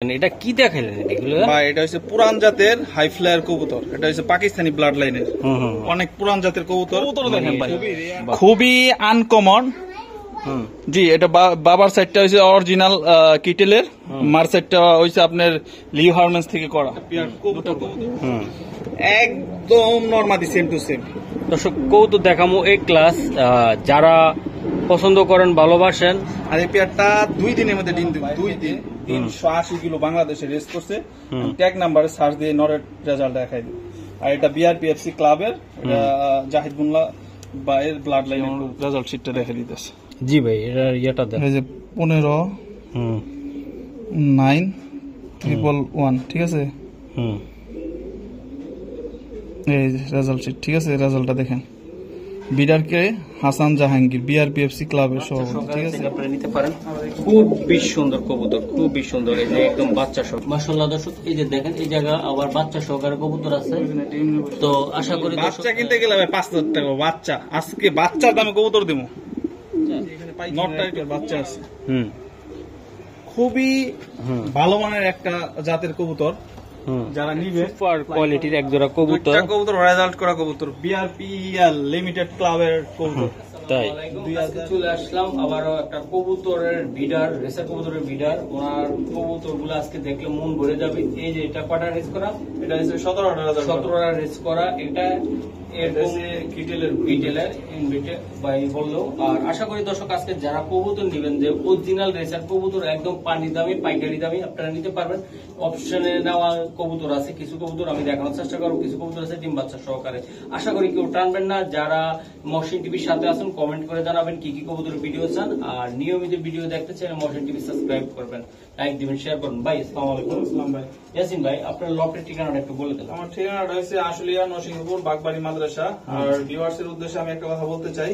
এটা কি দেখাইলেন এগুলো? ভাই এটা হচ্ছে পুরান জাতের হাই ফ্লায়ার কবুতর। এটা হচ্ছে পাকিস্তানি ব্লাড লাইনের অনেক পুরান জাতের কবুতর। দেখেন ভাই খুবই আনকমন। জি, এটা বাবার সাইডটা হচ্ছে অরিজিনাল কিটেলের, মার সাইডটা হচ্ছে আপনার লিও হারমেন্স থেকে করা। একদম নরমালি সেম টু সেম। দর্শক কবুতর দেখামো এই ক্লাস যারা পছন্দ করেন ভালোবাসেন। আর এই পেয়ারটা 2 দিনের মধ্যে ডিম দিবে। 2 দিন 380 কিলো বাংলাদেশে রেস করছে। ট্যাগ নাম্বারে সার্চ দিয়ে নরের রেজাল্ট দেখাই দিই। আর এটা বিআরপিএফসি ক্লাবের, এটা জাহিদ মোল্লা বা এর ব্লাড লাইনের রেজাল্ট শিটটা দেখে দিতেছে। জি ভাই, এটা ইয়েটা দেন। এই যে 15 9 111, ঠিক আছে। এই রেজাল্ট শিট, ঠিক আছে। রেজাল্টটা দেখেন। বিডার কে হাসান জাহাঙ্গীর, বিআরপিএফসি ক্লাবের সভাপতি, ঠিক আছে। আপনারা নিতে পারেন। খুবই সুন্দর কবুতর, খুবই সুন্দর। এই যে একদম বাচ্চা সহ। মাশাআল্লাহ দর্শক, এই যে দেখেন এই জায়গা আবার বাচ্চা সহকারে কবুতর আছে। তো আশা করি বাচ্চা কিনতে গেলে ভাই 5000 টাকা বাচ্চা। আজকে বাচ্চার দামে কবুতর দেবো। নট টাইটের বাচ্চা আছে। খুবই ভালো মানের একটা জাতের কবুতর। যারা নিবে সুপার কোয়ালিটির এক জোড়া কবুতর, কবুতর রেজাল্ট করা কবুতর, বিআরপিএল লিমিটেড ক্লাবের কবুতর। তাই চলে আসলাম আবারও একটা কবুতরের বিডার, রেসার কবুতরের বিডার। ওনার কবুতর গুলো আজকে দেখলে মন ভরে যাবে। এই যে এটা কটা রেস করা, এটা হচ্ছে 17টা রেস করা। এটা কিটেলের ইনভিটেড ভাই বললো। আর আশা করি দর্শক আজকে যারা কবুতর নিবেন, যে অরিজিনাল রেসার কবুতর একদম পানি দামি, পাইকারি দামি আপনারা নিতে পারবেন। অপশনে নেওয়া কবুতর আছে, কিছু কবুতর আমি দেখানোর চেষ্টা করবো, কিছু কবুতর আছে ডিম বাচ্চা সহকারে। আশা করি কেউ টানবেন না। যারা মহসিন টিভির সাথে আছেন কমেন্ট করে জানাবেন কি কি কবুতরের ভিডিও চান। আর নিয়মিত ভিডিও দেখতে চাইলে মহসিন টিভি সাবস্ক্রাইব করবেন, লাইক দিবেন, শেয়ার করবেন। ভাই আসসালামু আলাইকুম। আসসালাম ভাই। ইয়াসিন ভাই, আপনার লফটের ঠিকানাটা একটু বলে দেন। আমার ঠিকানাটা হচ্ছে আশুলিয়া নরসিংহপুর বাগবাড়ি মাদ্রাসা। আর ভিউয়ার্স এর উদ্দেশ্যে আমি একটা কথা বলতে চাই,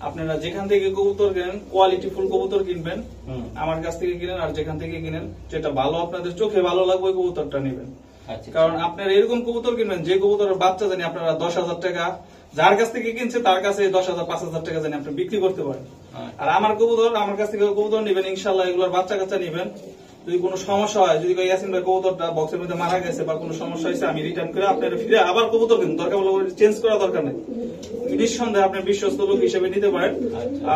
আপনারা যেখান থেকে কবুতর কিনেন কোয়ালিটি ফুল কবুতর কিনবেন, আমার কাছ থেকে কিনেন। আর যেখান থেকে কিনেন যেটা ভালো আপনাদের চোখে ভালো লাগবে ওই কবুতরটা নেবেন। কারণ আপনারা এরকম কবুতর কিনবেন যে কবুতরের বাচ্চা জানি আপনারা 10,000 টাকা, যার কাছ থেকে কিনছে তার কাছে 10,000 5,000 টাকা জানি আপনি বিক্রি করতে পারেন। আর আমার কবুতর, আমার কাছ থেকে কবুতর নিবেন ইনশাল্লাহ, এগুলোর বাচ্চা কাচ্চা নিবেন। যদি কোনো সমস্যা হয়, যদি ইয়াসিন ভাই কবুতরটা বক্সের মধ্যে মারা গেছে বা কোনো সমস্যা হয়েছে, আমি রিটার্ন করে আপনার ফিরে আবার কবুতর কিনুন, দরকার বলে চেঞ্জ করা দরকার নেই। নিঃসন্দেহে আপনি বিশ্বস্ত লোক হিসেবে নিতে পারেন।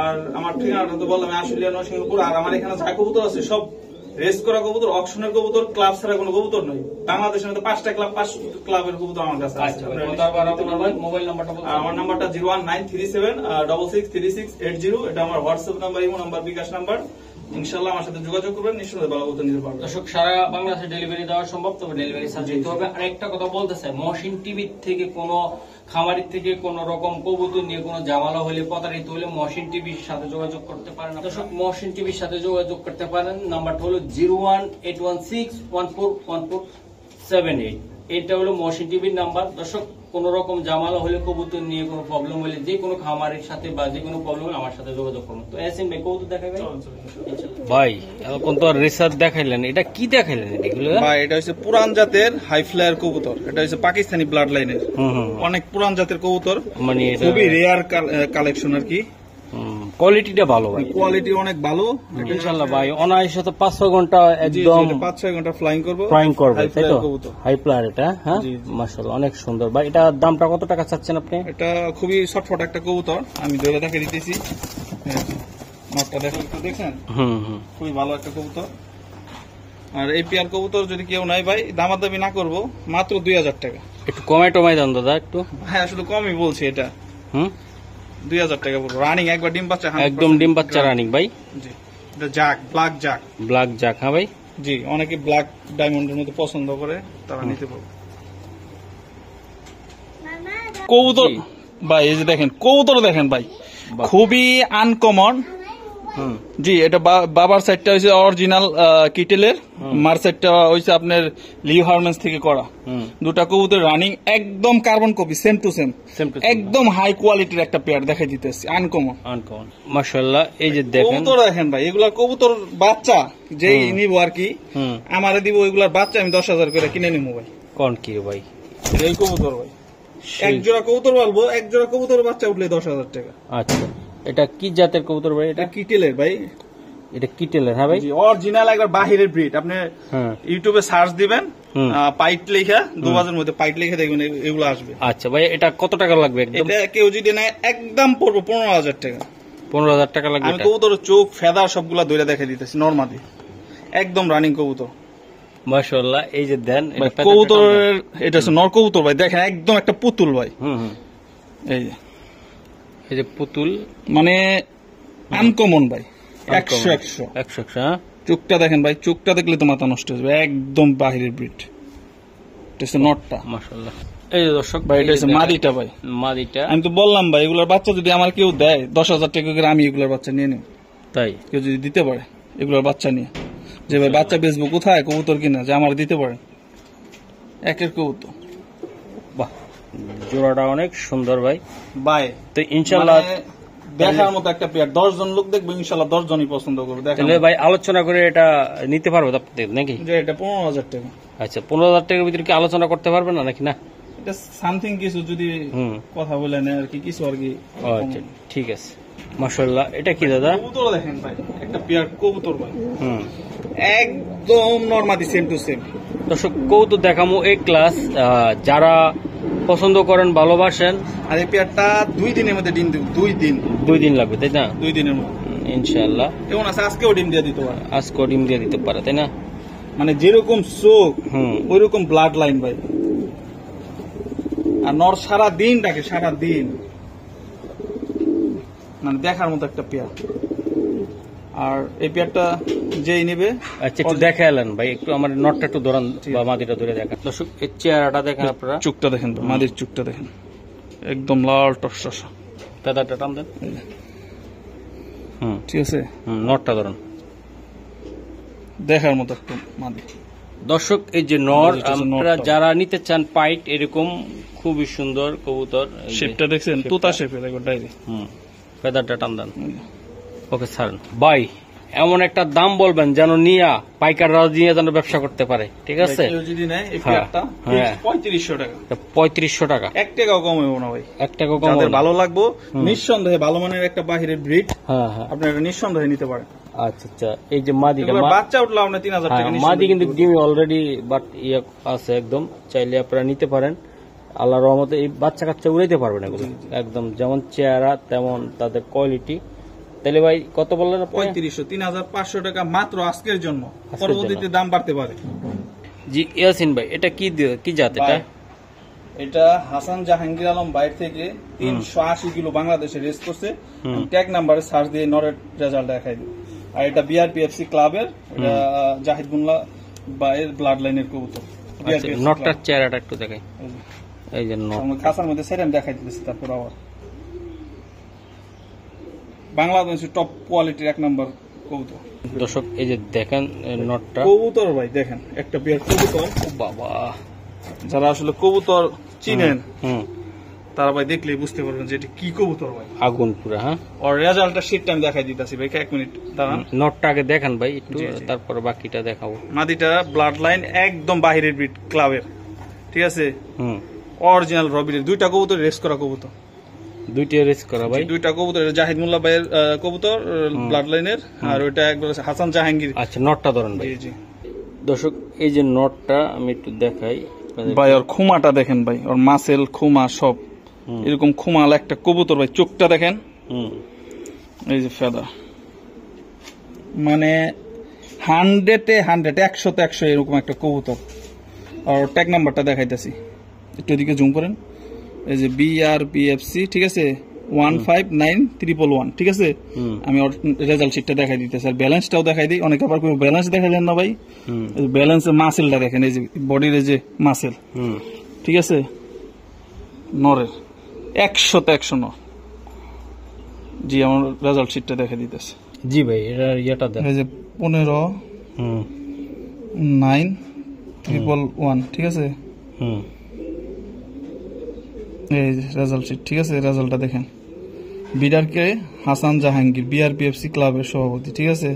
আর আমার ঠিকানাটা তো বললাম আশুলিয়া নরসিংহপুর। আর আমার এখানে যা কবুতর আছে সব রেস করা কবুতর, অকশনের কবুতর, ক্লাব ছাড়া কোনো কবুতর নয়। বাংলাদেশের মধ্যে 5টা ক্লাব, 5 ক্লাবের কবুতর আমার কাছে আছে। মোবাইল নাম্বারটা বলুন। আমার নাম্বারটা 01937663680। এটা আমার হোয়াটসঅ্যাপ নাম্বার, ইমো নাম্বার, বিকাশ নাম্বার। ইনশাআল্লাহ আমার সাথে যোগাযোগ করবেন, নিশ্চয়ই ভালো কবুতর নিতে পারবেন। দর্শক সারা বাংলাদেশে ডেলিভারি দেওয়া সম্ভব, তবে ডেলিভারি চার্জ দিতে হবে। আর একটা কথা বলতে চাই, মহসিন টিভি থেকে কোনো খামারির থেকে কোন রকম কবুতর নিয়ে কোনো ঝামেলা হলে, প্রতারিত হলে মহসিন টিভির সাথে যোগাযোগ করতে পারেন। দর্শক মহসিন টিভির সাথে যোগাযোগ করতে পারেন। নাম্বারটা হলো 01816141478। এটা হলো মহসিন টিভির নাম্বার। দর্শক কোন রকম জামালা হলে, কবুতর নিয়ে কোনো প্রবলেম হলে, যে কোনো খামারের সাথে বা যে কোনো প্রবলেম হলে আমার সাথে যোগাযোগ করুন। তো ইয়াসিন ভাই কবুতর দেখাবেন ভাই? এখন তো রিসার্চ দেখাইলেন, এটা কি দেখাইলেন এগুলো? ভাই এটা হচ্ছে পুরান জাতের হাই ফ্লায়ার কবুতর। এটা হচ্ছে পাকিস্তানি ব্লাড লাইনের অনেক পুরান জাতের কবুতর, মানে খুবই রেয়ার কালেকশন আর কি। কোয়ালিটিটা ভালো ভাই, কোয়ালিটি অনেক ভালো ইনশাআল্লাহ ভাই। অনায়াসে তো 5-6 ঘন্টা একদম 5-6 ঘন্টা ফ্লাইং করবে, তাই তো? হাই ফ্লায়ার এটা, হ্যাঁ মাশাআল্লাহ অনেক সুন্দর ভাই। এটা দামটা কত টাকা চাচ্ছেন আপনি? এটা খুবই শর্টফট একটা কবুতর, আমি ধরে দেখে দিতেছি। নটটা দেখেন, খুবই ভালো একটা কবুতর। আর এই পেয়ার কবুতর যদি কেউ নাই ভাই, দামাদামি না করবো, মাত্র 2000 টাকা। একটু কমাই টমাই দেন দাদা একটু। হ্যাঁ আসলে কমই বলছি, এটা 2000 টাকা পড়বে। রানিং একবার ডিম বাচ্চা, একদম ডিম বাচ্চা রানিং ভাই। জি, এটা জাক, ব্ল্যাক জাক। ব্ল্যাক জাক, হ্যাঁ ভাই। জি, অনেকে ব্ল্যাক ডায়মন্ডের মধ্যে পছন্দ করে, তারা নিতে পারবে। কবুতর ভাই, এই যে দেখেন কবুতর দেখেন ভাই, খুবই আনকমন। জি, এটা বাবার সাইডটা হচ্ছে অরিজিনাল কিটেলের, মার সাইডটা হচ্ছে আপনার লিও হারমেন্স থেকে করা। দুটা কবুতর রানিং, একদম carbon copy, same to same, একদম হাই কোয়ালিটির একটা পেয়ার দেখাই দিতেছি। আনকমন মাশাআল্লাহ। এই যে দেখেন কবুতর দেখেন ভাই, এগুলা কবুতর বাচ্চা যেই নিব আর কি, আমারে দিব এগুলার বাচ্চা আমি 10,000 করে কিনে নিবো ভাই। কোন কি ভাই এই কবুতর ভাই, এক জোড়া কবুতর বলবো, এক জোড়া কবুতর বাচ্চা উঠলে 10,000 টাকা। আচ্ছা, এটা কি জাতের কবুতর ভাই? এটা কিটেলের ভাই, এটা কি টেলের? হ্যাঁ ভাই, অরিজিনাল একবার বাহিরের ব্রিড। আপনি হ্যাঁ ইউটিউবে সার্চ দিবেন পাইট লেখা, দুবাজের মধ্যে পাইট লেখা দেখবেন এগুলো আসবে। আচ্ছা ভাই, এটা কত টাকা লাগবে? একদম এটা কেউ যদি নেয় একদম পড়বো 15,000 টাকা। 15,000 টাকা লাগবে। আমি কবুতর চোখ ফেদার সবগুলা ধরে দেখে দিতেছি নরমালি, একদম রানিং কবুতর। মাশাআল্লাহ, এই যে দেন কবুতরের, এটা হচ্ছে নর কবুতর ভাই, দেখেন একদম একটা পুতুল ভাই। এই যে পুতুল, মানে আনকমন ভাই, 100 হ্যাঁ। চোখটা দেখেন ভাই, চোখটা দেখলে তো মাথা নষ্ট হয়ে যাবে, একদম বাহিরের ব্রিড। এটা হচ্ছে নটটা। মাশাআল্লাহ, এই যে দর্শক ভাই এটা হচ্ছে মাদিটা ভাই। মাদিটা আমি তো বললাম ভাই, এগুলোর বাচ্চা যদি আমার কেউ দেয় 10,000 টাকা করে, আমি এগুলোর বাচ্চা নিয়ে নিই। তাই কেউ যদি দিতে পারে এগুলোর বাচ্চা নিয়ে, যে ভাই বাচ্চা বেচবো কোথায়, কবুতর কিনা, যে আমার দিতে পারে একের কবুতর। বাহ, জোড়াটা অনেক সুন্দর ভাই। ভাই তো ইনশাআল্লাহ দেখার মতো একটা পেয়ার, 10 জন লোক দেখবে ইনশাআল্লাহ 10 জনই পছন্দ করবে। তাহলে ভাই আলোচনা করে এটা নিতে পারবো আপনাদের নাকি? যে এটা 15,000 টাকা। আচ্ছা, 15,000 টাকার ভিতরে কি আলোচনা করতে পারবেন না নাকি? না, এটা সামথিং কিছু যদি কথা বলে নেয় আর কি, কিছু আর কি। আচ্ছা ঠিক আছে। মাশাআল্লাহ, এটা কি দাদা? কবুতর দেখেন ভাই, একটা পেয়ার কবুতর ভাই, একদম নরমালি সেম টু সেম। দর্শক কবুতর দেখামো এই ক্লাস, যারা পছন্দ করেন, ভালোবাসেন। আর এই পেয়ারটা 2 দিনের মধ্যে ডিম দেব। 2 দিন লাগবে তাই না? 2 দিনের মধ্যে ইনশাআল্লাহ। কেমন আছে, আজকেও ডিম দিয়ে দিতে পারে, আজকেও ডিম দিয়ে দিতে পারে তাই না? মানে যেরকম চোখ ওই রকম ব্লাড লাইন ভাই। আর নর সারা দিন ডাকে, সারা দিন, মানে দেখার মতো একটা পেয়ার। আর এই পেয়ারটা যেই নেবে, আচ্ছা একটু দেখে এলেন ভাই, একটু আমার নটটা একটু ধরান বা মাদিটা ধরে দেখেন। দর্শক এই চেহারাটা দেখেন আপনারা, চোখটা দেখেন, মাদির চোখটা দেখেন, একদম লাল টসটসা। পেদারটা টান দেন। ঠিক আছে, নটটা ধরুন, দেখার মতো একটা মাদি। দর্শক এই যে নর, আপনারা যারা নিতে চান পাইট এরকম খুবই সুন্দর কবুতর, শেপটা দেখছেন, তোতা শেপের একবার ডাইরে। পেদারটা টান দেন। ওকে ছাড়েন ভাই, এমন একটা দাম বলবেন যেন নিয়া পাইকাররা নিয়ে যেন ব্যবসা করতে পারে, ঠিক আছে? যদি নেয় এই পেয়ারটা 3500 টাকা। 3500 টাকা, 1 টাকাও কম হবে না ভাই, 1 টাকাও কম হবে যাদের না। ভালো লাগবে নিঃসন্দেহে ভালো মানের একটা বাহিরের ব্রিড, হ্যাঁ আপনি এটা নিঃসন্দেহে নিতে পারেন। আচ্ছা আচ্ছা, এই যে মাদিটা, বাচ্চা উঠলো আপনার 3000 টাকা। মাদি কিন্তু ডিম অলরেডি বাট ইয়ে আছে একদম, চাইলে আপনারা নিতে পারেন। আল্লাহর রহমতে এই বাচ্চা কাচ্চা উড়াইতে পারবেন এগুলো, একদম যেমন চেহারা তেমন তাদের কোয়ালিটি। তাহলে ভাই কত বললেন আপনি? 3500 টাকা মাত্র আজকের জন্য, পরবর্তীতে দাম বাড়তে পারে। জি ইয়াসিন ভাই, এটা কি জাত? এটা হাসান জাহাঙ্গীর আলম বাইরে থেকে 380 কিলো বাংলাদেশে রেস করছে। ট্যাগ নাম্বারে সার্চ দিয়ে নরের রেজাল্ট দেখাই দিই। আর এটা বিআরপিএফসি ক্লাবের, এটা জাহিদ বুল্লাহ বাইয়ের ব্লাড লাইনের কবুতর। নটটার চেহারাটা একটু দেখাই, এই যে নট খাসার মধ্যে সেটাই দেখাই দিতেছি। তারপর আবার বাংলাদেশের টপ কোয়ালিটির 1 নাম্বার কবুতর। দর্শক এই যে দেখেন নটটা, কবুতর ভাই দেখেন, একটা বিয়ার কবুতর। বাবা, যারা আসলে কবুতর চিনেন তারা ভাই দেখলেই বুঝতে পারবেন যে এটা কি কবুতর ভাই, আগুন পুরা। হ্যাঁ, আর রেজাল্টটা শীটটা আমি দেখাই দিতেছি ভাই, 1 মিনিট দাঁড়ান। নটটা আগে দেখান ভাই একটু, তারপর বাকিটা দেখাবো। মাদিটা ব্লাড লাইন একদম বাহিরের ব্রিড ক্লাবের, ঠিক আছে? অরিজিনাল রবির 2টা কবুতর রেস করা কবুতর, 2টা রেস করা ভাই, 2টা কবুতর। জাহিদ মোল্লা ভাইয়ের কবুতর ব্লাড লাইনের, আর ওইটা একবার হাসান জাহাঙ্গীর। আচ্ছা, নটটা ধরেন ভাই। জি দর্শক এই যে নটটা আমি একটু দেখাই ভাই, ওর খুমাটা দেখেন ভাই, ওর মাসেল খুমা সব এরকম খুমাল একটা কবুতর ভাই। চোখটা দেখেন, এই যে ফেদা, মানে 100-এ 100, 100-তে 100 এরকম একটা কবুতর। আর ট্যাগ নাম্বারটা দেখাইতেছি, একটু এদিকে জুম করেন। এই যে বিআরপিএফসি, ঠিক আছে, 159111, ঠিক আছে? আমি ওর রেজাল্ট শিটটা দেখাই দিতেছি, আর ব্যালেন্সটাও দেখাই দিই। অনেকে আবার ব্যালেন্স দেখাইলেন না ভাই, ব্যালেন্সের মাসেলটা দেখেন, এই যে বডির এই যে মাসেল, ঠিক আছে? নরের 100-তে 100 নর। জি, আমার রেজাল্ট শিটটা দেখাই দিতেছে। জি ভাই, এটা ইয়েটা দেন, এই যে 159111, ঠিক আছে? এই রেজাল্ট শিট, ঠিক আছে? রেজাল্টটা দেখেন। বিডারকে হাসান জাহাঙ্গীর, বিআরপিএফসি ক্লাবের সভাপতি, ঠিক আছে?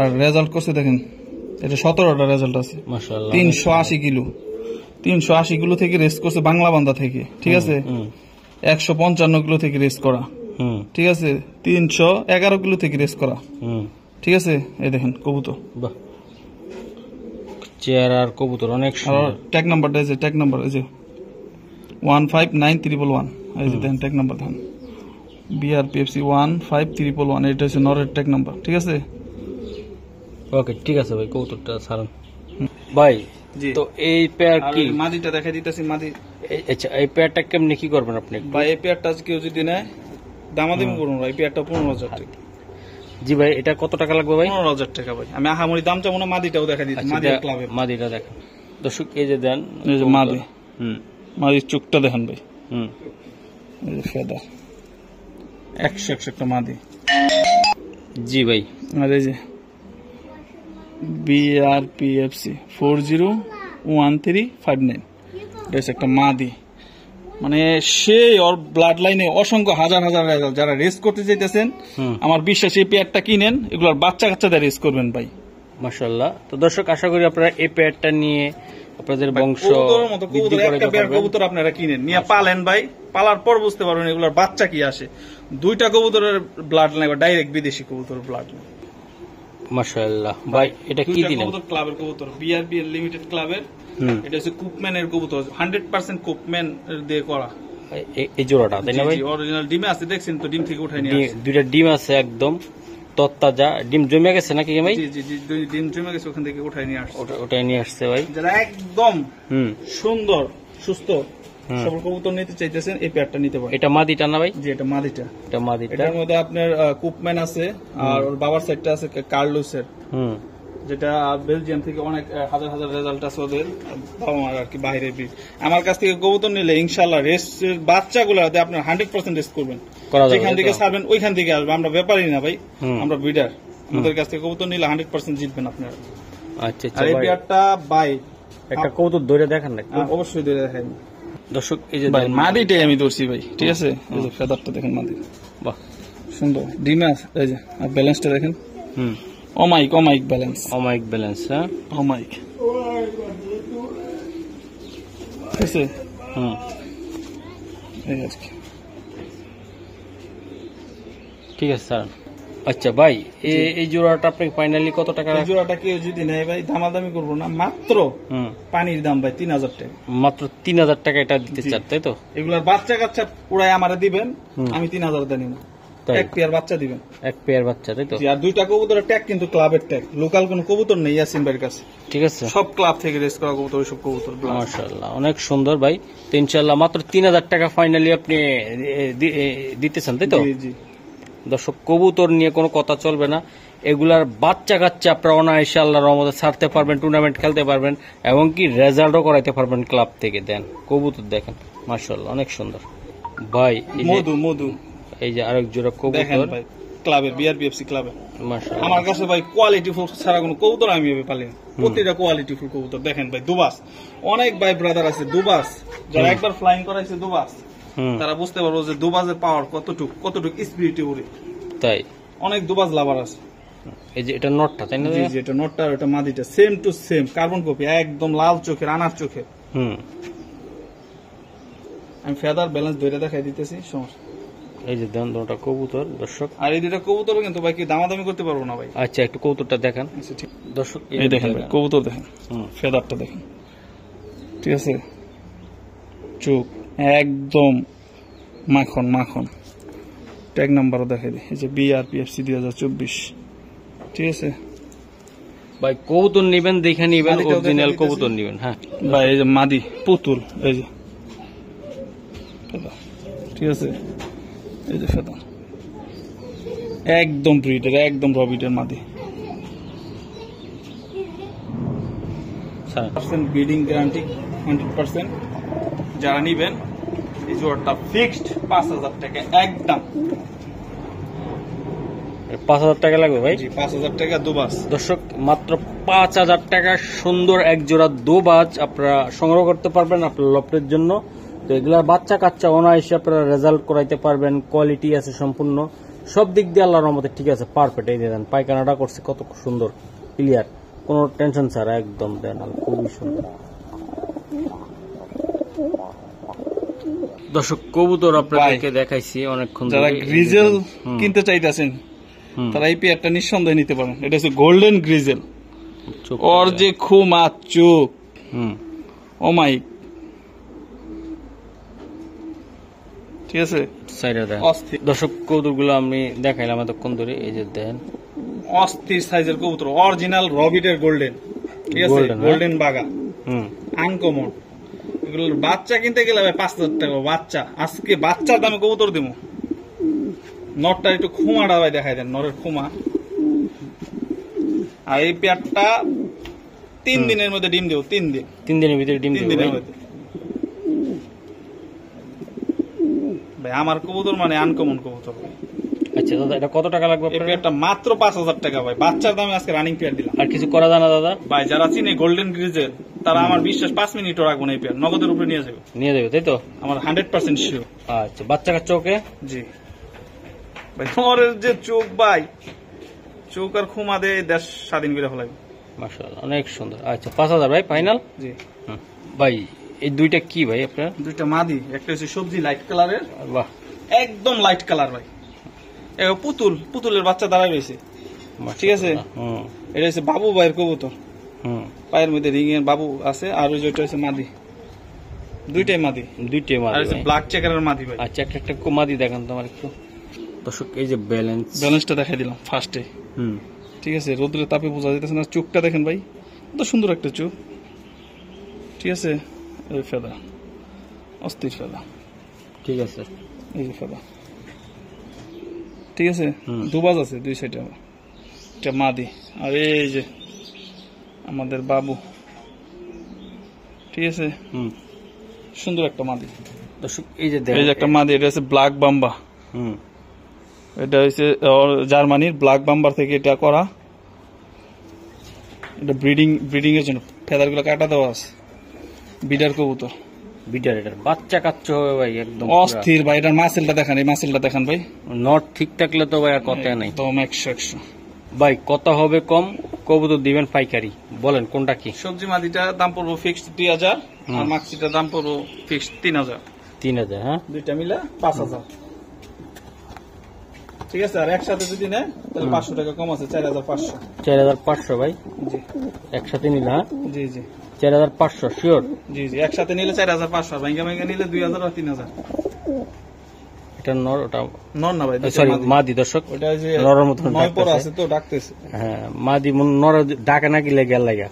আর রেজাল্ট করছে দেখেন, এটা 17টা রেজাল্ট আছে। মাশাআল্লাহ, 380 কিলো, 380 কিলো থেকে রেস করছে বাংলা বান্দা থেকে, ঠিক আছে? 155 কিলো থেকে রেস করা, ঠিক আছে? 311 কিলো থেকে রেস করা, ঠিক আছে, এই দেখেন কবুতর। বাহ, চেয়ার আর কবুতর অনেক সুন্দর। ট্যাগ নাম্বারটা এই যে, ট্যাগ নাম্বার এই যে 159111, এই যে দেখেন ট্যাগ নাম্বার দেখেন BRPFC 1531, এটা হচ্ছে নরের ট্যাগ নাম্বার। ঠিক আছে, ওকে ঠিক আছে ভাই, কবুতরটা ছাড়ুন ভাই। জি। তো এই পেয়ার আর কি, ওই মাদিটা দেখাই দিতেছি, মাদি। আচ্ছা এই পেয়ারটা কেমনি কি করবেন আপনি? ভাই এই পেয়ারটা কেউ যদি নেয় দামাদামি করুন ভাই, এই পেয়ারটা 15,000 টাকা। জি ভাই, এটা কত টাকা লাগবে ভাই? 15,000 টাকা ভাই। আমি আহামরি দাম চাবো না, মাদিটাও দেখা দিচ্ছি, আচ্ছা, মাদি এটা ক্লাবে। মাদিটা দেখেন দর্শক, এই যে দেন এই যে মাদি, মাদির চোখটা দেখেন ভাই, হুম, এই যে ফেদা 100 একটা মাদি। জি ভাই। আর এই যে BRPFC 401359, এটা হচ্ছে একটা মাদি। মানে সেই ওর ব্লাড লাইনে অসংখ্য হাজার হাজার রেজাল্ট। যারা রেস করতে চাইতেছেন, আমার বিশ্বাস এই পেয়ারটা কিনেন, এগুলোর বাচ্চা কাচ্চাদের রেস করবেন ভাই, মাশাআল্লাহ। তো দর্শক, আশা করি আপনারা এই পেয়ারটা নিয়ে আপনাদের বংশ কবুতরের মতো বৃদ্ধি কবুতর, করাতে একটা পেয়ার পারবেন। কবুতর আপনারা কিনেন, নিয়ে পালেন ভাই, পালার পর বুঝতে পারবেন এগুলোর বাচ্চা কি আসে। দুইটা কবুতরের ব্লাড লাইন ডাইরেক্ট বিদেশি কবুতর ব্লাড লাইন। মাশাআল্লাহ ভাই, এটা কি দিলেন? কবুতর ক্লাবের কবুতর, BRP লিমিটেড ক্লাবের। এটা হচ্ছে কুপম্যানের কবুতর, 100% কুপম্যান দিয়ে করা এই জোড়াটা, তাই না ভাই? অরিজিনাল ডিমে আছে, দেখছেন তো, ডিম থেকে উঠাই নিয়ে আসছে। দুইটা ডিম আছে একদম তত্তাজা, ডিম জমে গেছে নাকি ভাই? জি জি জি, ডিম জমে গেছে, ওখান থেকে উঠাই নিয়ে আসছে। ওটাই নিয়ে আসছে ভাই। যারা একদম সুন্দর সুস্থ সবল কবুতর নিতে চাইতেছেন, এই পেয়ারটা নিতে পারেন। এটা মাদিটা না ভাই? জি, এটা মাদিটা। এটা মাদিটা। এটার মধ্যে আপনার কুপম্যান আছে, আর ওর বাবার সাইডটা আছে কার্লোসের, যেটা বেলজিয়াম থেকে অনেক হাজার হাজার রেজাল্ট আছে ওদের, বাবা মার আর কি বাইরের ব্রিড। আমার কাছ থেকে কবুতর নিলে ইনশাল্লাহ রেসের বাচ্চাগুলোতে আপনার 100% রেস করবেন, যেখান থেকে ছাড়বেন ওইখান থেকে আসবে। আমরা ব্যাপারই না ভাই, আমরা ব্রিডার। আমাদের কাছ থেকে কবুতর নিলে 100% জিতবেন আপনারা। আচ্ছা আচ্ছা আর এই পেয়ারটা ভাই একটা কবুতর ধরে দেখেন না? অবশ্যই ধরে দেখাই দর্শক, এই যে মাদিটাই আমি ধরছি ভাই। ঠিক আছে, এই যে ফেদারটা দেখেন, মাদি বাহ সুন্দর, ডিমে আছে। এই যে আর ব্যালেন্সটা দেখেন, অমাইক ব্যালেন্স, অমাইক ব্যালেন্স। হ্যাঁ, অমাইক। ঠিক আছে, এই আর কি। ঠিক আছে স্যার। আচ্ছা ভাই, এই জোড়াটা আপনি ফাইনালি কত টাকা? এই জোড়াটা কেউ যদি নেয় ভাই, দামাদামি করবো না, মাত্র পানির দাম ভাই 3,000 টাকা। মাত্র 3,000 টাকা এটা দিতে চান, তাই তো? এগুলার বাচ্চা কাচ্চা পুরাই আমারে দিবেন, আমি 3,000 দেন, এক পেয়ার বাচ্চা দিবেন, এক পেয়ার বাচ্চা, তাই তো? আর দুইটা কবুতরের ট্যাগ কিন্তু ক্লাবের ট্যাগ, লোকাল কোন কবুতর নেই ইয়াসিন ভাইয়ের কাছে। ঠিক আছে, সব ক্লাব থেকে রেস করা কবুতর, সব কবুতর। মাশাআল্লাহ, অনেক সুন্দর ভাই। তো ইনশাআল্লাহ মাত্র 3,000 টাকা ফাইনালি আপনি দিতেছেন, তাই তো? জি জি। দর্শক, কবুতর নিয়ে কোনো কথা চলবে না, এগুলার বাচ্চা কাচ্চা আপনারা অনায়াসে আল্লাহর রহমতে ছাড়তে পারবেন, টুর্নামেন্ট খেলতে পারবেন, এবং কি রেজাল্টও করাইতে পারবেন ক্লাব থেকে। দেন কবুতর দেখেন, মাশাআল্লাহ অনেক সুন্দর ভাই। মধু এই যে আরেক জোড়া কবুতর ক্লাবের, BRPFC ক্লাবের। মাশাআল্লাহ, আমার কাছে ভাই কোয়ালিটি ফুল ছাড়া কোনো কবুতর আমি পালি না, প্রতিটা কোয়ালিটি ফুল কবুতর। দেখেন ভাই, দুবাস অনেক ভাই ব্রাদার আছে, দুবাস যারা একবার ফ্লাইং করাইছে দুবাস, তারা বুঝতে পারবো যে দুবাজের পাওয়ার কতটুক স্পিরিটে উড়ে। তাই অনেক দুবাজ লাভার আছে। এই যে এটা নটটা, তাই না? জি জি, এটা নটটা, এটা মাদিটা, same to same carbon copy, একদম লাল চোখের, আনার চোখের। আমি ফেদার ব্যালেন্স ধরে দেখাই দিতেছি, সমস্যা। এই যে দেন দুটো কবুতর দর্শক, আর এই দুটো কবুতর কিন্তু ভাই কি দামাদামি করতে পারবো না ভাই। আচ্ছা, একটু কবুতরটা দেখান দর্শক। এই দেখেন ভাই, কবুতর দেখেন, ফেদারটা দেখেন। ঠিক আছে, চোখ একদম মাখন মাখন। ট্যাগ নাম্বারও দেখাই দিই, এই যে BRPFC 2024। ঠিক আছে ভাই, কবুতর নিবেন দেখে নিবেন, অরিজিনাল কবুতর নিবেন। হ্যাঁ ভাই, এই যে মাদি পুতুল, এই যে ঠিক আছে, এই যে ফেদা একদম ব্রিডের, একদম রবিটের মাদি। Breeding guarantee 100%। যারা নিবেন এই জোড়াটা ফিক্সড 5,000 টাকা একদম। 5,000 টাকা লাগবে ভাই? জি, 5,000 টাকা দুবাস। দর্শক, মাত্র 5,000 টাকা সুন্দর এক জোড়া দুবাজ আপনারা সংগ্রহ করতে পারবেন আপনার লফটের জন্য। তো এগুলার বাচ্চা কাচ্চা অনায়াসে আপনারা রেজাল্ট করাইতে পারবেন, কোয়ালিটি আছে সম্পূর্ণ, সব দিক দিয়ে আল্লাহর রহমতে ঠিক আছে, পারফেক্ট। এই দেন পায়খানাটা করছে কত সুন্দর, ক্লিয়ার, কোনো টেনশন ছাড়া একদম। দেন খুবই সুন্দর। দর্শক, কবুতর আপনাদেরকে দেখাইছি অনেকক্ষণ। যারা গ্রিজেল কিনতে চাইতেছেন, তারা এই পেয়ারটা নিঃসন্দেহে নিতে পারেন। এটা হচ্ছে গোল্ডেন গ্রিজেল, চোখ ওর যে খুমা চোখ, ও মাই, ঠিক আছে সাইডে দেন। অস্থির দর্শক কবুতরগুলো আমি দেখাইলাম এতক্ষণ ধরে, এই যে দেন অস্থির সাইজের কবুতর, অরিজিনাল রবিটের গোল্ডেন, ঠিক আছে Golden, গোল্ডেন বাগা, হুম আনকমন। এগুলোর বাচ্চা কিনতে গেলে ভাই 5,000 টাকা বাচ্চা। আজকে বাচ্চার দামে কবুতর দিব। নরটা একটু খুমাটা ভাই দেখাই দেন, নরের খুমা। আর এই পেয়ারটা 3 দিনের মধ্যে ডিম দেব, 3 দিন, 3 দিনের ভিতরে ডিম 3 দিবে দিনের ভাই। মধ্যে। ভাই আমার কবুতর মানে আনকমন কবুতর ভাই। আচ্ছা দাদা, এটা কত টাকা লাগবে এই আপনার? পেয়ারটা মাত্র 5,000 টাকা ভাই, বাচ্চার দামে আজকে রানিং পেয়ার দিলাম। আর কিছু করা যায় না দাদা? ভাই যারা চিনে গোল্ডেন গ্রিজেল তারা আমার বিশ্বাস 5 মিনিটও রাখবো না, এই পেয়ার নগদের উপরে নিয়ে যাবে, নিয়ে যাবে তাই তো? আমার 100% শিওর। আচ্ছা, বাচ্চা কাচ্চা ওকে? জি ভাই, তোমার যে চোখ ভাই, চোখ আর খুমা দিয়ে দেশ স্বাধীন করে ফেলাবে। মাশাআল্লাহ, অনেক সুন্দর। আচ্ছা 5,000 ভাই ফাইনাল? জি ভাই এই দুইটা কি ভাই আপনার? দুইটা মাদি, একটা হচ্ছে সবজি লাইট কালারের, বাহ, একদম লাইট কালার ভাই। পুতুল, পুতুলের বাচ্চা দাঁড়ায় রয়েছে, ঠিক আছে। হুম এটা হচ্ছে বাবু ভাইয়ের কবুতর, হুম, পায়ের মধ্যে রিং এর বাবু আছে। আর ওই যেটা হচ্ছে মাদি, দুইটাই মাদি। দুইটাই আর মাদি হচ্ছে ভাই। ব্ল্যাক চেকারের মাদি ভাই। আচ্ছা, একটা একটা মাদি দেখান তোমার একটু। দর্শক এই যে ব্যালেন্সটা দেখাই দিলাম ফার্স্টে, হুম ঠিক আছে। রোদ্রের তাপে বোঝা যাইতেছে না। চোখটা দেখেন ভাই, কত সুন্দর একটা চোখ, ঠিক আছে। এই ফেদা, অস্থির ফেদা, ঠিক আছে। এই যে ফেদা, ঠিক আছে। হুম। দুবাজ আছে দুই সাইডে, এটা মাদি। আর এই যে আমাদের বাবু, ঠিক আছে, হুম সুন্দর একটা মাদি। দর্শক এই যে এই যে একটা মাদি, এটা হচ্ছে ব্ল্যাক বাম্বা, হুম এটা হচ্ছে জার্মানির ব্ল্যাক বাম্বার থেকে এটা করা। এটা ব্রিডিং এর জন্য ফেদার গুলো কাটা দেওয়া আছে। বিডার কবুতর, বিটার, এটার বাচ্চা কাচ্চা হবে ভাই একদম পুরা। অস্থির ভাই। এটার মাসেলটা দেখান, এই মাসেলটা দেখান ভাই, নট ঠিক থাকলে তো ভাই আর কথা নাই একদম 100। ভাই। কত হবে কম? কবুতর দিবেন পাইকারি, বলেন কোনটা কি? সবজি মাদিটা দাম পড়বো ফিক্সড 2,000, আর মাক্সিটার দাম পড়বো ফিক্সড 3,000। 3,000, হ্যাঁ দুইটা মিলে 5,000, ঠিক আছে। আর একসাথে যদি নেয় তাহলে 500 টাকা কম আছে, 4,500। 4,500 ভাই জি একসাথে নিলে, হ্যাঁ জি জি 4,500 শিওর? জি জি, একসাথে নিলে 4,500, ভাঙ্গা ভাঙ্গা নিলে 2,000 আর 3,000। এটা নর, ওটা নর না ভাই, সরি মাদি। দর্শক ওটা যে নরের মতন নয় পর ডাকতেছে। আছে তো, ডাকতেছে। হ্যাঁ মাদি নর ডাকে নাকি লেগে লাগা,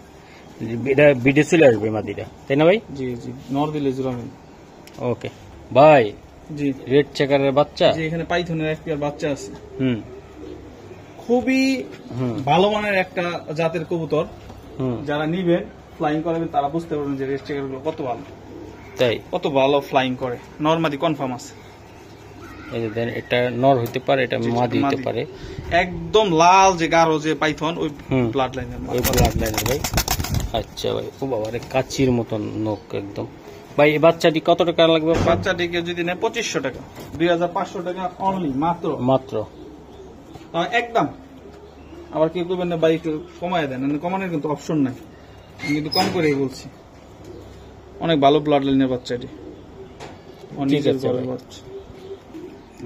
এটা ভিডিও চলে আসবে মাদিটা, তাই না ভাই? জি জি, নর দিলে জুরামি। ওকে ভাই, জি রেড চেকারের বাচ্চা। জি, এখানে পাইথনের একটা বাচ্চা আছে, হুম খুবই হুম ভালো মানের একটা জাতের কবুতর। হুম, যারা নিবেন, ফ্লাইং করাবেন, তারা বুঝতে পারবেন যে রেড চেকার গুলো কত ভালো, তাই কত ভালো ফ্লাইং করে। নরমাদি কনফার্ম আছে। এই যে দেন, এটা নর হইতে পারে, এটা জি, মাদি হইতে মাদি। পারে। একদম লাল যে গাঢ় যে পাইথন, ওই হুম। ব্লাড লাইনের ওই ব্লাড লাইনের ভাই। আচ্ছা ভাই, ও বাবা রে, কাচির মতন নখ একদম। ভাই এই বাচ্চাটি কত টাকা লাগবে আপনার? বাচ্চাটিকে যদি নেয় 2500 টাকা, 2,500 টাকা অনলি, মাত্র মাত্র। একদম। আবার কেউ করবেন না ভাই একটু কমায় দেন, কমানোর কিন্তু অপশন নাই, আমি কিন্তু কম করেই বলছি। অনেক ভালো ব্লাড লাইনের বাচ্চাটি, ঠিক আছে ভাই। বাচ্চা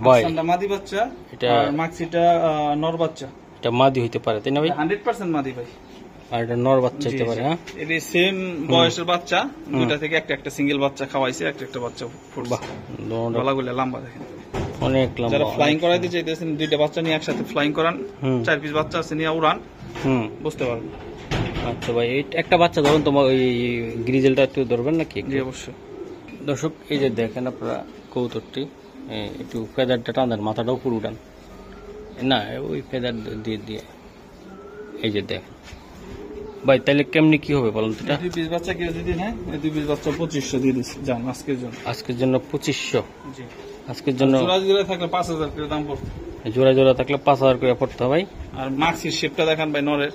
ভাই আফসানটা মাদি বাচ্চা, এটা- আর মাক্সিটা নর বাচ্চা। এটা মাদি হইতে পারে, তাই না ভাই? 100% মাদি ভাই। আর এটা নর বাচ্চা হইতে পারে, হ্যাঁ। এটি সেম বয়সের বাচ্চা, দুইটা থেকে একটা একটা সিঙ্গেল বাচ্চা খাওয়াইছে, একটা একটা বাচ্চা ফুটছে। বাহ, দোনোটা গলাগুলো লম্বা দেখেন। অনেক যারা লম্বা। ফ্লাইং করাইতে চাইতেছেন, দুইটা বাচ্চা নিয়ে একসাথে ফ্লাইং করান, হুম 4 পিস বাচ্চা আছে নিয়ে উড়ান, হুম। বুঝতে পারবেন। আচ্ছা ভাই, এই একটা বাচ্চা ধরুন, তোমার ওই গ্রিজেলটা একটু ধরবেন নাকি একটু? জি অবশ্যই। দর্শক এই যে দেখেন আপনারা কবুতরটি, একটু ফেদারটা টান দেন, মাথাটা উপর উঠান না, ওই ফেদার দিয়ে দিয়ে এই যে দেখেন ভাই। তাহলে কেমনি কি হবে বলুন তো? এটা 2 পিস বাচ্চা কেউ যদি নেয়, এই 2 পিস বাচ্চা 2500 দিয়ে দিচ্ছি, যান আজকের জন্য। আজকের জন্য 2500, জি, আজকের জন্য জোড়া জোড়া থাকলে 5,000 করে দাম পড়তো। জোড়া জোড়া থাকলে 5,000 করে পড়তে হবে ভাই। আর মাক্সির শেপটা দেখান ভাই, নরের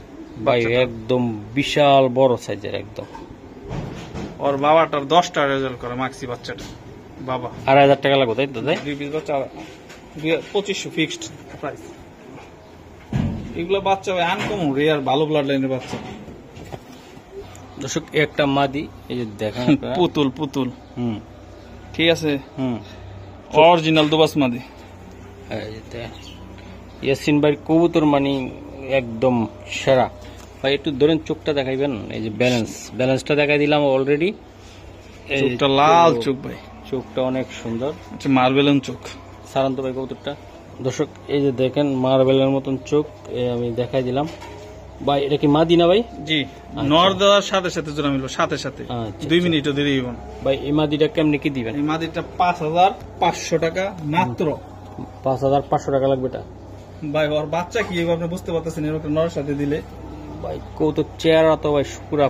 ভাই একদম বিশাল বড় সাইজের একদম। ওর বাবাটার 10টা রেজাল্ট করে মাক্সি বাচ্চাটা, বাবা। 2,500 টাকা লাগবে তাই তো? তাই 2 পিস বাচ্চা 2500 ফিক্সড প্রাইস। এগুলো বাচ্চা ভাই আনকমন রেয়ার, ভালো ব্লাড লাইনের বাচ্চা। দর্শক একটা মাদি, এই যে দেখেন আপনারা। পুতুল পুতুল, হুম ঠিক আছে, হুম। অরিজিনাল দুবাস মাদি। এই যে দেখেন, ইয়াসিন ভাই কবুতর মানে একদম সেরা ভাই। একটু ধরেন চোখটা দেখাইবেন, এই যে ব্যালেন্সটা দেখাই দিলাম অলরেডি। চোখটা লাল চোখ ভাই, চোখটা অনেক সুন্দর, আচ্ছা মার্বেলের চোখ। সারান্ত ভাই কবুতরটা দর্শক এই যে দেখেন মার্বেলের মতন চোখ, আমি দেখাই দিলাম ভাই। এটা কি মাদি না ভাই? জি, নর দেওয়ার সাথে সাথে জোড়া মিলবো, সাথে সাথে। 2 মিনিটও দেরি হইব না ভাই। এই মাদিটা কেমনি কি দিবেন? এই মাদিটা 5500 টাকা মাত্র। 5500 টাকা লাগবে এটা ভাই। ওর বাচ্চা কি আপনি বুঝতে পারতেছেন, এরকম নরের সাথে দিলে ভাই। কবুতর চেহারা তো ভাই পুরা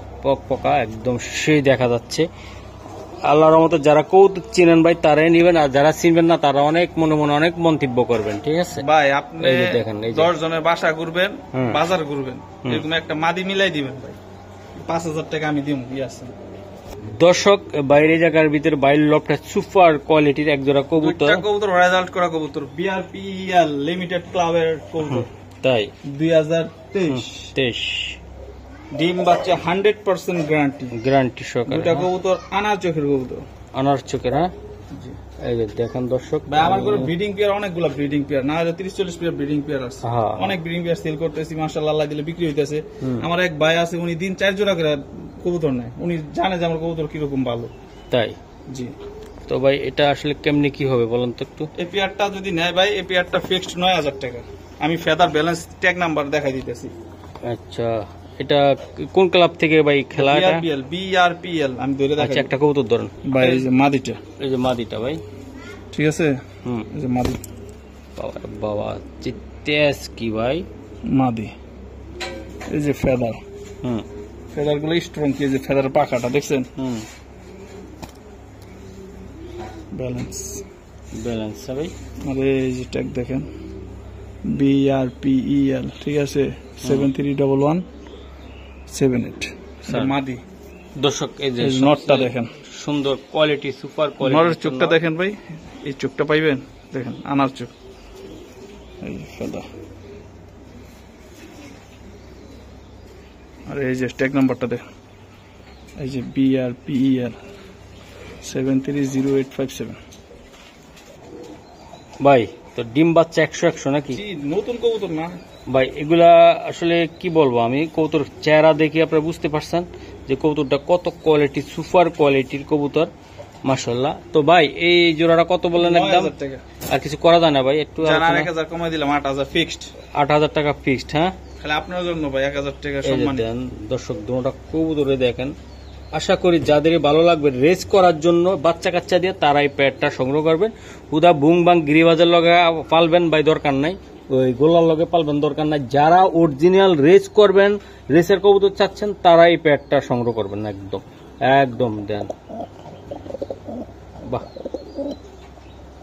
পকা একদম সেই দেখা যাচ্ছে। আল্লাহর রহমতে যারা কবুতর চিনেন ভাই তারাই নিবেন, আর যারা চিনবেন না তারা অনেক মনে মনে অনেক মন্তব্য করবেন, ঠিক আছে ভাই। আপনি এই যে দেখেন, এই যে 10 জনের বাসা ঘুরবেন, বাজার ঘুরবেন, এরকম একটা মাদি মিলাই দিবেন ভাই, 5000 টাকা আমি দিব। কি আছে দর্শক বাইরে জায়গার ভিতরে বাইর লফটা সুপার কোয়ালিটির এক জোড়া কবুতর। কবুতর রেজাল্ট করা কবুতর, বিআরপিএল লিমিটেড ক্লাবের কবুতর, তাই 2023 ডিম বাচ্চা 100% গ্যারান্টি সহকারে। দুটা কবুতর আনার চোখের কবুতর, আনার চোখের। হ্যাঁ এই যে দেখেন দর্শক ভাই, আমার করে ব্রিডিং পেয়ার অনেকগুলো ব্রিডিং পেয়ার না, 30-40 পেয়ার ব্রিডিং পেয়ার আছে। অনেক ব্রিডিং পেয়ার সেল করতেছি মাশাআল্লাহ, আল্লাহ দিলে বিক্রি হইতেছে। আমার এক ভাই আছে, উনি দিন 4 জোড়া করে কবুতর নেয়, উনি জানে যে আমার কবুতর কিরকম ভালো। তাই জি। তো ভাই এটা আসলে কেমনি কি হবে বলেন তো একটু। এই পেয়ারটা যদি নেয় ভাই, এই পেয়ারটা ফিক্সড 9000 টাকা। আমি ফেদার ব্যালেন্স ট্যাগ নাম্বার দেখাই দিতেছি। আচ্ছা, এটা কোন ক্লাব থেকে ভাই খেলা? বিআরপিএল আমি ধরে দেখাই। আচ্ছা, একটা কবুতর ধরেন ভাই, এই যে মাদিটা, এই যে মাদিটা ভাই, ঠিক আছে। এই যে মাদি, বাবা তেজ কি ভাই মাদি। এই যে ফেদার, ফেদার গুলো স্ট্রং, কি যে ফেদার পাখাটা দেখছেন। ব্যালেন্স ভাই। আর এই যে ট্যাগ দেখেন, বিআরপিএল, ঠিক আছে, 731178 মাদি। দর্শক এই যে নটটা দেখেন, সুন্দর কোয়ালিটি, সুপার কোয়ালিটি। নরের চোখটা দেখেন ভাই, এই চোখটা পাইবেন, দেখেন আনার চোখ। এই যে ফেদা, আর এই যে ট্যাগ নাম্বারটা দেখেন, এই যে বিআরপিএল 730857 ভাই। তো ডিম বাচ্চা 100 নাকি? নতুন কবুতর না ভাই, এগুলা আসলে কি বলবো আমি, কবুতর চেহারা দেখে আপনারা বুঝতে পারছেন যে কবুতরটা কত কোয়ালিটি, সুপার কোয়ালিটির কবুতর মাশাআল্লাহ। তো ভাই এই জোড়াটা কত বললেন একদম? 9000 টাকা। আর কিছু করা যায় না ভাই? একটু 1000 কমাই দিলাম, 8000 ফিক্সড। 8000 টাকা ফিক্সড। হ্যাঁ, খালি আপনার জন্য ভাই 1000 টাকা সম্মান দেন। দর্শক দুটোটা কবুতরে দেখেন, আশা করি যাদের ভালো লাগবে রেস করার জন্য বাচ্চা কাচ্চা দিয়ে তারাই প্যাডটা সংগ্রহ করবেন। হুদা বুং বাং গিরিবাজের লগে পালবেন ভাই দরকার নাই, ওই গোলার লগে পালবেন দরকার নাই। যারা অরিজিনাল রেস করবেন, রেসের কবুতর চাচ্ছেন, তারাই প্যাডটা সংগ্রহ করবেন। একদম একদম দেন, বাহ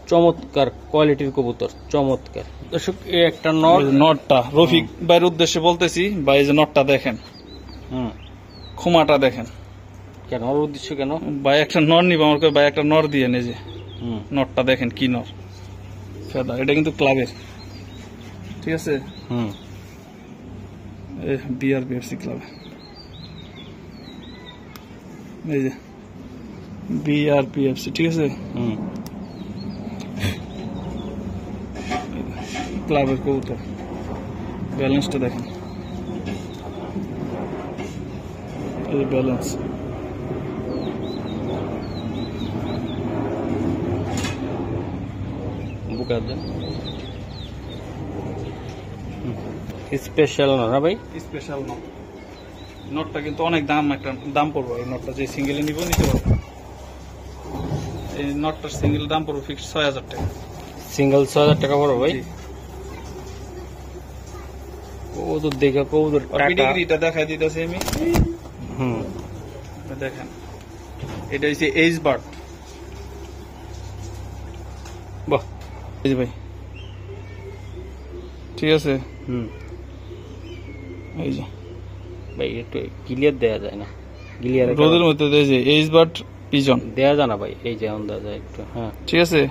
চমৎকার কোয়ালিটির কবুতর, চমৎকার। দর্শক এই একটা নটটা রফিক ভাইয়ের উদ্দেশ্যে বলতেছি ভাই, যে নটটা দেখেন, খুমাটা দেখেন। কেন ওর উদ্দেশ্য কেন ভাই? একটা নর নিব আমার, ভাই একটা নর দিয়ে নে, যে নটটা দেখেন কি নর, ফেদা। এটা কিন্তু ক্লাবের, ঠিক আছে, বিআরপিএফসি ক্লাব, এই যে বিআরপিএফসি, ঠিক আছে, ক্লাবের কবুতর। ব্যালেন্সটা দেখেন, এই যে ব্যালেন্স, স্পেশাল না ভাই? স্পেশাল নটটা কিন্তু অনেক দাম, একটা দাম পড়বে। এই নটটা যে সিঙ্গেলে নিব নিতে পারবো। এই নটটার সিঙ্গেল দাম পড়বে ফিক্স 6000 টাকা। সিঙ্গেল 6000 টাকা পড়বে ভাই? কবুতর দেখে কবুতর পিডিগ্রিটা দেখাই দিতেছি আমি। দেখেন, এটা হচ্ছে এইচ বার্ড। বাহ, এই যে ভাই, ঠিক আছে। এই যে ভাই একটু ক্লিয়ার দেয়া যায় না, ক্লিয়ার রোদের মধ্যে দেয় যে এইচ বার্ড পিজন দেয়া যায় না ভাই, এই যে আন্দাজ যায় একটু। হ্যাঁ, ঠিক আছে।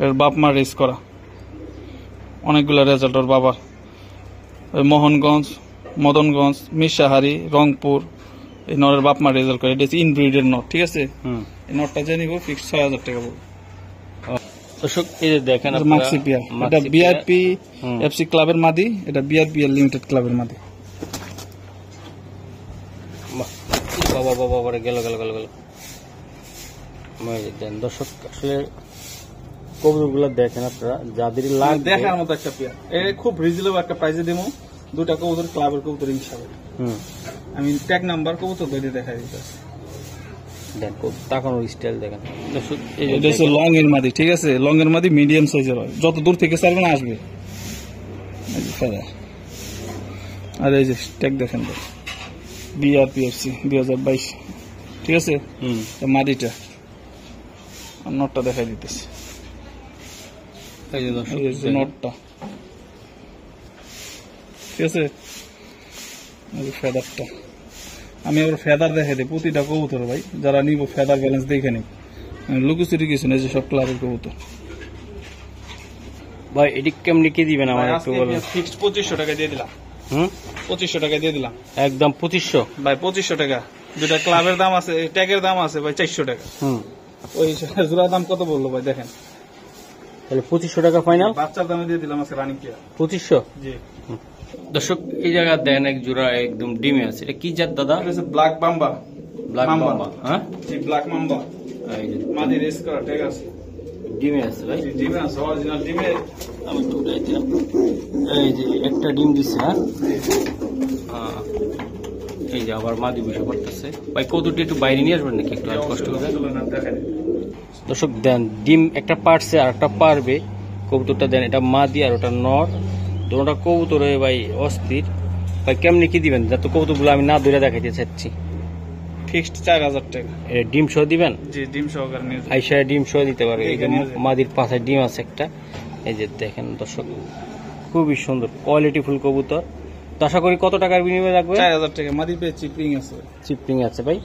এর বাপ মা রেস করা, অনেকগুলা রেজাল্ট ওর বাবার। মোহনগঞ্জ, মদনগঞ্জ, মিরসাহারি, রংপুর, এই নরের বাপ মা রেজাল্ট করে। এটা হচ্ছে ইনব্রিডের নট, ঠিক আছে। এই নটটা যে নিব ফিক্স 6000 টাকা পড়বে। দর্শক এই যে দেখেন মাক্সি পেয়ার, এটা বিআরপি এফসি ক্লাবের মাদি, এটা বিআরপি লিমিটেড ক্লাবের মাদি। বাবা বাবা বাবা গেল গেল গেল গেল। দেন দর্শক আসলে কবুতরগুলো দেখেন আপনারা, যাদের লাগবে দেখার মতো একটা পেয়ার, এটা খুব রিজনেবল একটা প্রাইসে দেবো। দুটা কবুতর ক্লাবের কবুতর ইনশাআল্লাহ। আমি ট্যাগ নাম্বার কবুতর ধরে দেখাই দিতেছি। দেন তাকানোর স্টাইল দেখেন দর্শক। এটা হচ্ছে লং এর মাদি, ঠিক আছে? লং এর মাদি মিডিয়াম সাইজের হয়, যত দূর থেকে চাইবেন আসবে। আর এই যে ট্যাগ দেখেন, বিআরপিএফসি 2022, ঠিক আছে? মাদিটা আর নটটা দেখাই দিতেছি। এই যে দর্শক নটটা, ঠিক আছে? ফেদারটা আমি আবার ফেদার দেখাই দিই প্রতিটা কবুতর ভাই, যারা নিব ফেদার ব্যালেন্স দেখে নিব, লুকোচুরি কিছু নেই, যে সব ক্লাবের কবুতর। ভাই এটি কেমনি কি দিবেন আমার একটু বলেন। ফিক্সড 2500 টাকা দিয়ে দিলাম। 2500 টাকা দিয়ে দিলাম একদম 2500 ভাই, 2500 টাকা। যেটা ক্লাবের দাম আছে, ট্যাগের দাম আছে ভাই 400 টাকা। ওই জোড়া দাম কত বললো ভাই দেখেন, তাহলে 2500 টাকা ফাইনাল। বাচ্চার দামে দিয়ে দিলাম আছে রানিং পেয়ার 2500। জি দর্শক এই জায়গা দেন এক জোড়া একদম ডিমে আছে। এটা কি জাত দাদা? এটা হচ্ছে ব্ল্যাক বাম্বা। Black mamba. হ্যাঁ জি ব্ল্যাক মাম্বা, এই যে মাদি রেস করা ট্যাগ আছে, ডিমে আছে ভাই। জি ডিমে আছে, অরিজিনাল ডিমে। আমি একটু উঠাই দিলাম। এই যে একটা ডিম দিচ্ছে। হ্যাঁ এই যে আবার মাদি বসে পড়তেছে ভাই। কতটি একটু বাইরে নিয়ে আসবেন নাকি একটু আর কষ্ট করে? দর্শক দেন ডিম একটা পারছে আর একটা পারবে, কবুতরটা দেন। এটা মাদি আর ওটা নর, দুটোটা কবুতর ভাই অস্থির। ভাই কেমনি কি দিবেন যাতে কবুতরগুলো আমি না দূরে দেখাইতে চাচ্ছি? ফিক্সড 4000 টাকা। এটা ডিম সহ দিবেন? জি ডিম সহকারে নিয়ে যাবেন। আইসা ডিম সহ দিতে পারবে। এই যে নিয়ে যাবেন। মাদির পাশে ডিম আছে একটা, এই যে দেখেন দর্শক, খুবই সুন্দর কোয়ালিটি ফুল কবুতর। তো আশা করি কত টাকার বিনিময়ে রাখবে? 4000 টাকা। মাদি পে চিপরিং আছে, চিপরিং আছে ভাই।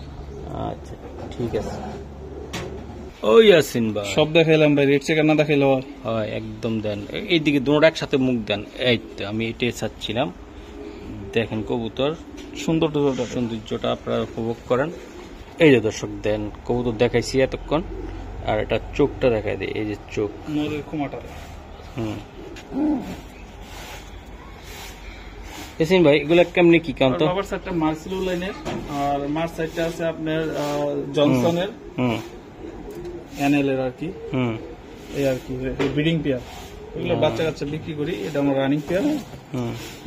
আচ্ছা ঠিক আছে। ওই আসিন ভাই সব দেখাইলাম ভাই, রেট চেকার না দেখাইলে হয়? হয় একদম দেন। এইদিকে দুটো একসাথে মুখ দেন। এই তো আমি এটাই চাচ্ছিলাম। দেখেন কবুতর সৌন্দর্যটা আপনারা উপভোগ করেন। এই যে দর্শক দেন কবুতর দেখাইছি এতক্ষণ, আর এটা চোখটা দেখাই দিই। এই যে চোখ, নরের কুমাটা। এসিন ভাই এগুলা কেমনি কি কাউন্ট? বাবার সাইডটা মার্সিলো লাইনের, আর মার সাইডটা আছে আপনার জনসনের এনএল এর আর কি, এই আর কি ব্রিডিং পেয়ার। এগুলো বাচ্চা কাচ্চা বিক্রি করি, এটা আমার রানিং পেয়ার।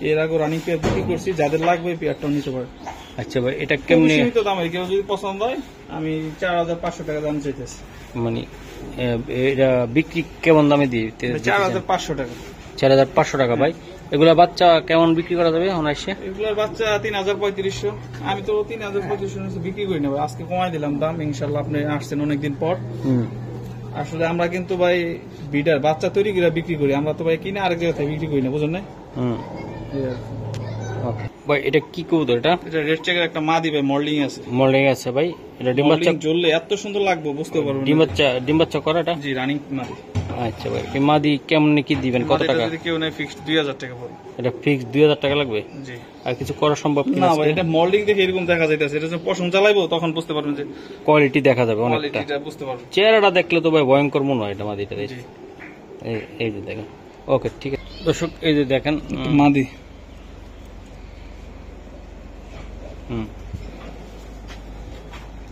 এর আগে রানিং পেয়ার বিক্রি করছি, যাদের লাগবে পেয়ারটাও নিতে পারে। আচ্ছা ভাই এটা কেমনি? সীমিত দামে, কেউ যদি পছন্দ হয়, আমি 4500 টাকা দাম চাইতেছি। মানে এটা বিক্রি কেমন দামে দিয়ে? 4500 টাকা। 4500 টাকা ভাই। এগুলা বাচ্চা কেমন বিক্রি করা যাবে অনায়াসে? এগুলোর বাচ্চা 3500। আমি তো 3500 বিক্রি করি না ভাই, আজকে কমাই দিলাম দাম। ইনশাল্লাহ আপনি আসছেন অনেকদিন পর। আসলে আমরা কিন্তু ভাই বিডার বাচ্চা তৈরি করে বিক্রি করি, আমরা তো ভাই কিনে আরেক জায়গা থেকে বিক্রি করি না, বুঝলেন না? ভাই এটা কি কবুতর? এটা রেড চেকের একটা মাদি ভাই, মডেলিং আছে। মডেলিং আছে ভাই। এটা ডিম বাচ্চা জ্বললে এত সুন্দর লাগবে বুঝতে পারবেন। ডিম বাচ্চা করা এটা? জি রানিং মাদি। আচ্ছা ভাই এই মাদি কেমন কি দিবেন, কত টাকা? যদি কেউ নেয় ফিক্সড 2000 টাকা পড়বে। এটা ফিক্স 2000 টাকা লাগবে? জি। আর কিছু করা সম্ভব কি না ভাই, এটা মডেলিং দেখে এরকম দেখা যাইতেছে, এটা যখন পশম চালাইবো তখন বুঝতে পারবেন যে কোয়ালিটি দেখা যাবে অনেকটা। কোয়ালিটিটা বুঝতে পারবেন। চেহারাটা দেখলে তো ভাই ভয়ঙ্কর মনে হয় এটা মাদিটা। এই যে দেখেন। ওকে ঠিক আছে দর্শক, এই যে দেখেন মাদি।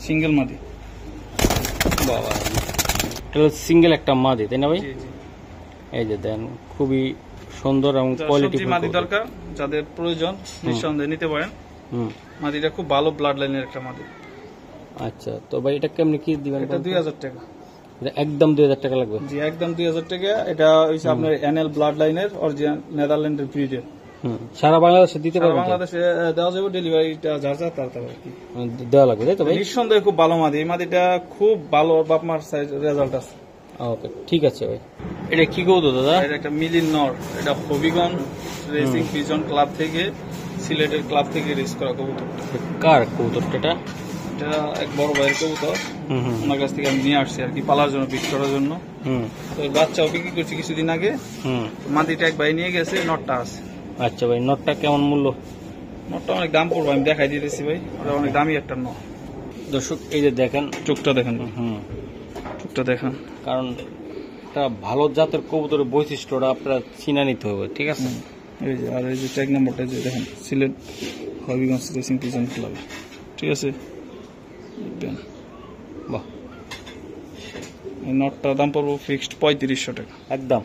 সিঙ্গেল মাদি। বাবা এটা সিঙ্গেল একটা মাদি তাই না ভাই? এই যে দেন খুবই সুন্দর এবং কোয়ালিটি মাদি দরকার, যাদের প্রয়োজন নিঃসন্দেহে নিতে পারেন। মাদিটা খুব ভালো ব্লাড লাইনের একটা মাদি। আচ্ছা তো ভাই এটা কেমনি কি দিবেন? এটা 2000 টাকা। এটা একদম 2000 টাকা লাগবে? জি একদম 2000 টাকা। এটা হইছে আপনার এনএল ব্লাড লাইনের অরিজিনাল নেদারল্যান্ডের ব্রিডের। সারা বাংলাদেশে দিতে পারবেন? বাংলাদেশে দেওয়া যাবে, ডেলিভারিটা যার যার তার আর কি দেওয়া লাগবে তাই তো ভাই? নিঃসন্দেহে খুব ভালো মাদি। এই মাদিটা খুব ভালো বাপমার সাইজ রেজাল্ট আছে। ওকে ঠিক আছে ভাই। এটা কি কবুতর দাদা? এটা একটা মিলিন নর। এটা হবিগঞ্জ রেসিং পিজন ক্লাব থেকে, সিলেটের ক্লাব থেকে রেস করা কবুতর। কার কবুতরটা? এটা এক বড় ভাইয়ের কবুতর, ওনার কাছ থেকে আমি নিয়ে আসছি আর কি, পালার জন্য, বিক্রি করার জন্য। তো বাচ্চাও বিক্রি করছি কিছুদিন আগে। মাদিটা এক ভাই নিয়ে গেছে, নটটা আছে। আচ্ছা ভাই নটটা কেমন মূল্য? নটটা অনেক দাম পড়বে, আমি দেখাই দিতেছি ভাই, ওটা অনেক দামি একটা নট। দর্শক এই যে দেখেন চোখটা দেখেন, চোখটা দেখেন, কারণ একটা ভালো জাতের কবুতরের বৈশিষ্ট্যটা আপনার চিনা নিতে হবে, ঠিক আছে? এই যে আর এই যে ট্যাগ নাম্বারটা যে দেখেন Sylhet Habiganj racing pigeon club, ঠিক আছে। দেখবেন বাহ, এই নটটার দাম পড়বো ফিক্সড 3500 টাকা, একদম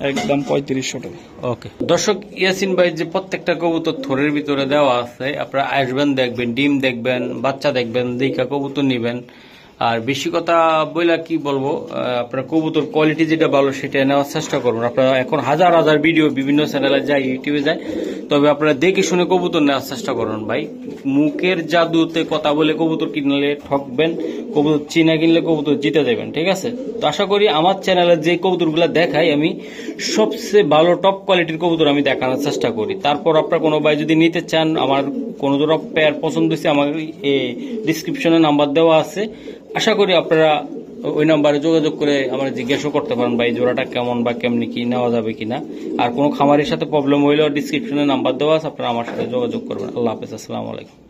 একদম 3500 টাকা। ওকে দর্শক, ইয়াসিন ভাই যে প্রত্যেকটা কবুতর থরের ভিতরে দেওয়া আছে, আপনারা আসবেন, দেখবেন, ডিম দেখবেন, বাচ্চা দেখবেন, দেখা কবুতর নিবেন। আর বেশি কথা বইলা কি বলবো, আপনার কবুতর কোয়ালিটি যেটা ভালো সেটা নেওয়ার চেষ্টা করবেন। আপনারা এখন হাজার হাজার ভিডিও বিভিন্ন চ্যানেলে যায়, ইউটিউবে যায়, তবে আপনারা দেখে শুনে কবুতর নেওয়ার চেষ্টা করুন ভাই। মুখের জাদুতে কথা বলে কবুতর কিনলে ঠকবেন, কবুতর চিনা কিনলে কবুতর জিতে যাবেন, ঠিক আছে? তো আশা করি আমার চ্যানেলে যে কবুতরগুলো দেখাই আমি সবচেয়ে ভালো টপ কোয়ালিটির কবুতর আমি দেখানোর চেষ্টা করি। তারপর আপনার কোনো ভাই যদি নিতে চান, আমার কোনো জোড়া পেয়ার পছন্দ হয়েছে, আমার ডিসক্রিপশনে নাম্বার দেওয়া আছে, আশা করি আপনারা ওই নাম্বারে যোগাযোগ করে আমরা জিজ্ঞাসা করতে পারেন ভাই জোড়াটা কেমন বা কেমনি কি নেওয়া যাবে কিনা। আর কোনো খামারের সাথে প্রবলেম হইলেও ডিসক্রিপশনে নাম্বার দেওয়া আছে, আপনারা আমার সাথে যোগাযোগ করবেন। আল্লাহ হাফেজ, আসসালামু আলাইকুম।